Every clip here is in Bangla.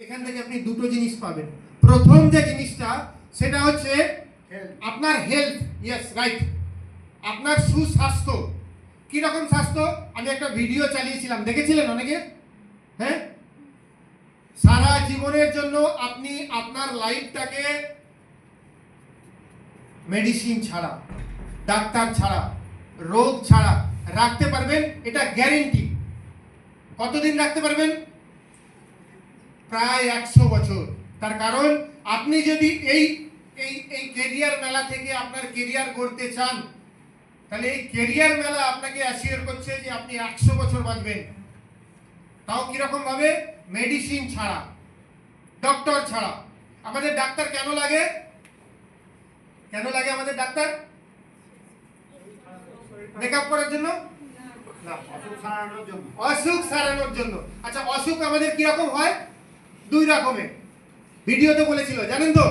এখান থেকে আপনি দুটো জিনিস পাবেন। প্রথম যে জিনিসটা সেটা হচ্ছে আপনার হেলথ, ইয়েস রাইট, আপনার সুস্বাস্থ্য। কি রকম স্বাস্থ্য? আমি একটা ভিডিও চালিয়েছিলাম, দেখেছিলেন অনেকে? হ্যাঁ, সারা জীবনের জন্য আপনি আপনার লাইফটাকে মেডিসিন ছাড়া, ডাক্তার ছাড়া, রোগ ছাড়া রাখতে পারবেন, এটা গ্যারেন্টি। কতদিন রাখতে পারবেন? প্রায় 100 বছর। তার কারণ আপনি যদি এই এই এই কেরিয়ার মেলা থেকে আপনার কেরিয়ার করতে চান, তাহলে এই কেরিয়ার মেলা আপনাকে অ্যাসিওর করছে যে আপনি 100 বছর বাঁচবেন। তাও কিরকম ভাবে? মেডিসিন ছাড়া, ডক্টর ছাড়া। আমাদের ডাক্তার কেন লাগে? কেন লাগে আমাদের ডাক্তার? মেকআপ করার জন্য না, অসুখ সারানোর জন্য। আচ্ছা, অসুখ আমাদের কিরকম হয়? দুই রকমের। ভিডিওতে বলেছিল, জানেন তো?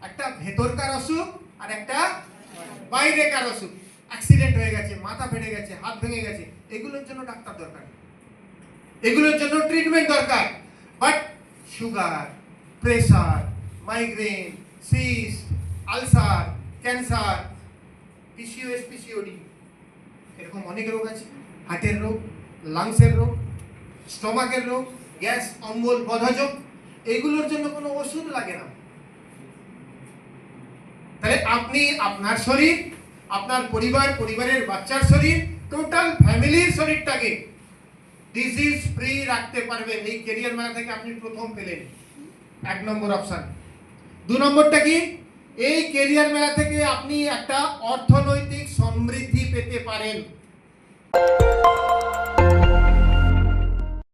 একটা ভেতরকার অসুখ আর একটা বাইরেকার অসুখ। অ্যাক্সিডেন্ট হয়ে গেছে, মাথা ফেটে গেছে, হাত ভেঙে গেছে, এগুলোর জন্য ডাক্তার দরকার, এগুলোর জন্য ট্রিটমেন্ট দরকার। But sugar, pressure, migraine, cyst, ulcer, cancer, PCOS, PCOD, এরকম অনেক রোগ আছে। হার্টের রোগ, লাংসের রোগ, স্টোমাকের রোগ, গ্যাস, অম্বল, বদহজম, এগুলোর জন্য কোনো ওষুধ লাগে না। তাহলে আপনি আপনার শরীর, আপনার পরিবার, পরিবারের বাচ্চার শরীর, টোটাল ফ্যামিলির শরীরটাকে ডিজিজ ফ্রি রাখতে পারবেন। এই ক্যারিয়ার মেলা থেকে আপনি প্রথম পেলেন, 1 নম্বর অপশন। 2 নম্বরটা কি? এই ক্যারিয়ার মেলা থেকে আপনি একটা অর্থনৈতিক সমৃদ্ধি পেতে পারেন।